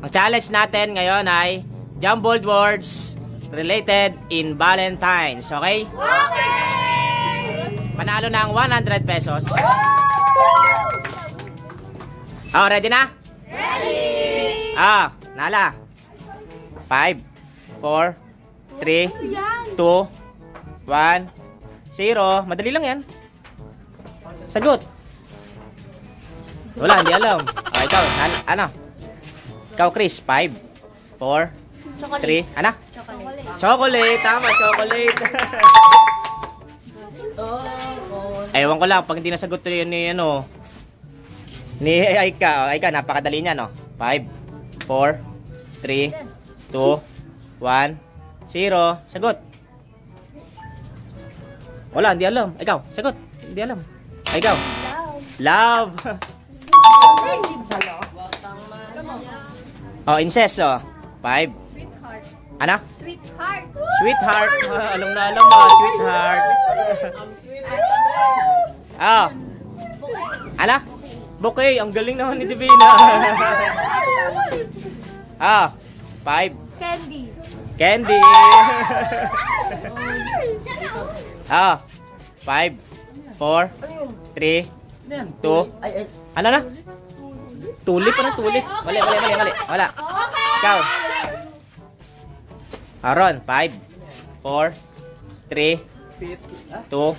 Ang challenge natin ngayon ay jumbled words related in Valentine's. Okay? Okay! Panalo ng 100 pesos. Oh, ready na? Ready! Nala. 5, 4, 3, 2, 1, 0. Madali lang yan. Sagot. Wala, hindi alam. Ikaw, ano? Ikaw, Chris. 5, 4, 3, ano? Chocolate. Tama, chocolate. Ewan ko lang, pag hindi nasagot to yun ni, ni Aika. Aika, napakadali niya, no? 5, 4, 3, 2, 1, 0. Sagot. Wala, hindi alam. Ikaw, sagot. Hindi alam. Ikaw. Love. Oh, incest, 5. Sweetheart. Ano? Sweetheart. Sweetheart. Alam na alam mo, sweetheart. Ano? Bouquet. Ang galing naman ni Divina. 5. Candy. Candy. 5, 4, 3, 2. Ano na? Tulip, ano tulip? Mali. Wala. Ikaw. Aaron, 5, 4, 3, 2,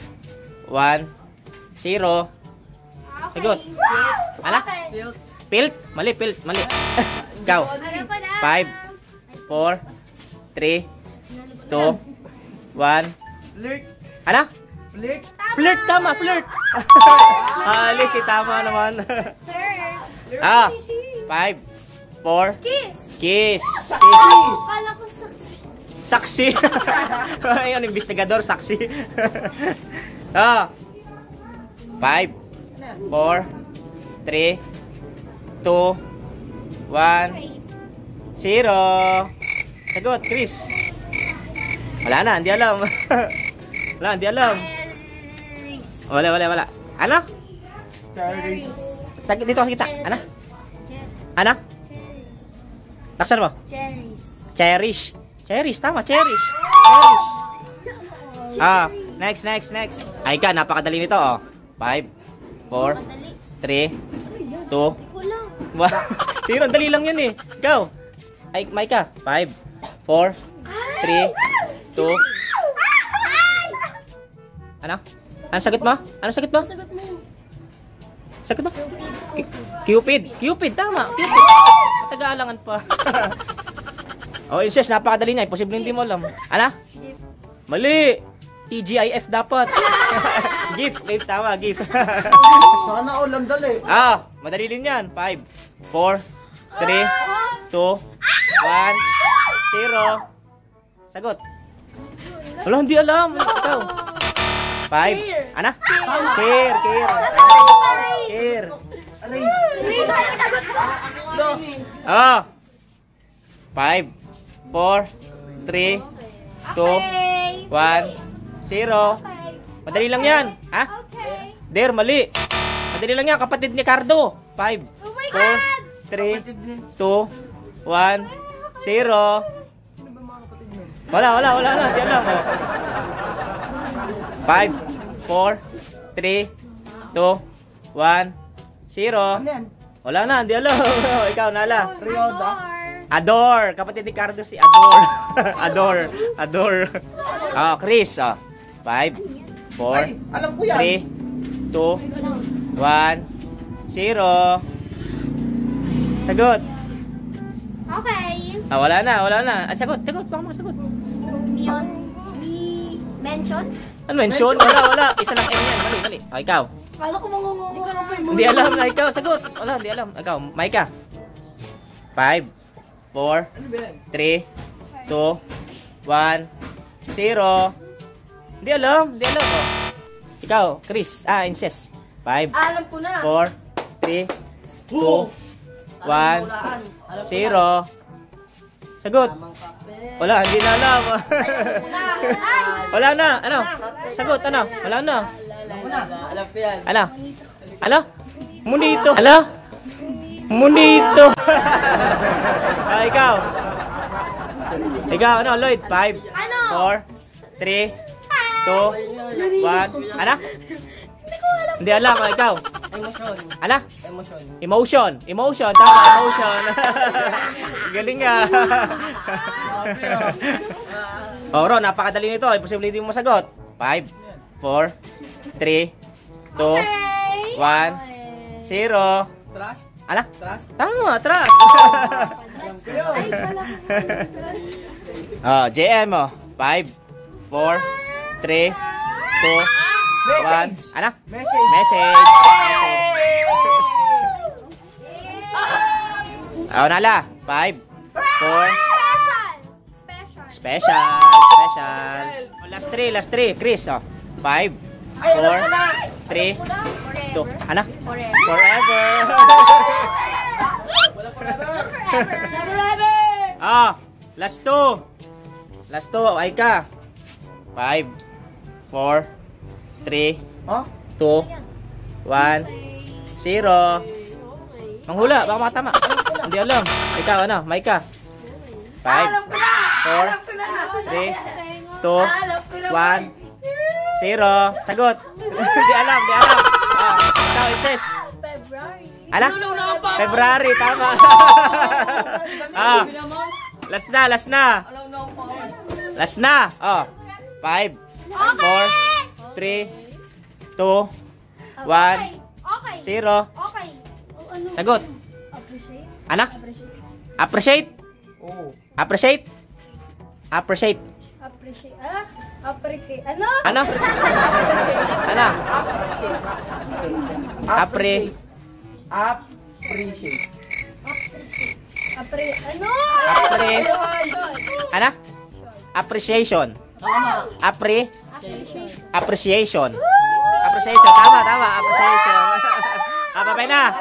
1, 0. Sagot. Ano? Pilt? Mali, pilt. Mali. Ikaw. 5, 4, 3, 2, 1. Ano? Flirt. Flirt, tama, flirt. Alice, tama naman. 5, 4. Kiss. Kala ko Saksi. Ayun, investigador, saksi. 5, 4, 3, 2, 1, 0. Sagot, Chris. Wala na, hindi alam. Wala, hindi alam. Wala. Ano? Dito sa kita. Ano? Ano? Laksan mo? Cherish, tama, cherish. Next. Aika, napakadali nito, 5, 4, 3, 2, 1. Zero, dali lang yan eh. Go. Ay, Maika, 5, 4, 3, 2. Ano? Ano sagot mo? Sagot mo? Cupid, tama. Cupid. Taga-alangan pa. Incest, napakadali na. Posible hindi mo alam. Ano? Mali. TGIF dapat. Gift, tama, gift. Sana all ang dali. Madali din yan. 5, 4, 3, 2, 1, 0. Sagot. Wala, hindi alam. Ikaw. 5. Ano? Care. 5, 4, 3, 2, 1, 0. Madali lang yan. Der, mali. Madali lang yan, kapatid ni Cardo. 5, 4, 3, 2, 1, 0. Wala. Di alam. 5, 4, 3, 2, 1, 0. Wala na, di alam. Ikaw, Nala. Adore. Kapatid ni Cardo si Adore. Adore. Chris. 5, 4, 3, 2, 1, 0. Sagot. Okay. Wala na. Sagot. Baka makasagot. Mention? Ano mention? Wala. Isa lang M yan. Mali. Ikaw. Kala ko mangungungo. Hindi alam na ikaw. Sagot. Wala, hindi alam. Ikaw, Maika. 5, 4, 3, 2, 1, 0. Hindi alam. Ikaw, Chris. Incest. 5, 4, 3, 2, 1, 0. Sagot. Wala, hindi na alam. Wala na. Ano? Sagot, ano? Wala na. Ano? Munito. Munito. Ikaw, ano, Lloyd? 5, Ano? 4, 3, 2, 1. Ano? Hindi alam. Ikaw? Emotion. Ano? Emotion. Emotion. Emotion. Tama, emotion. Galing nga. Ron, napakadali nito. Imposible hindi mo masagot. 5, 4, 3, 2, 1, 0. Trust. Ano? Trust. Tama, trust. Ay, pala ko. Oh, JM mo. 5, 4, 3, 2, 1. Ano? Message. Message. Oh, Nala. 5, 4, Special. special. Oh, last 3. Chris, oh. 5, 4, 3, 2. Ano? Forever. Ah, last 2. Last 2, ay ka. 5, 4, 3, Oh? 2, 1, 0. Manghula, baka makatama. Hindi alam. Ikaw, ano? Maika. 5, 4, 3, 2, 1, 0. Sagot. Hindi alam. Ah, ikaw, Isis. Ano? February, tama. Ah, last na. Last na. Oh, 5, 4, 3, 2, 1, Okay. 0. Okay. Sagot. Appreciate. Ano? Appreciate? Oh. Appreciate? Appreciate. Appreciate. Appreciate. Ano? Ano? Ano? Apre. Appreciate. Ano? Apre. Ano? Appreciation. Tama. Appreciation. Appreciation. Tama. Appreciation. Ah, bye na.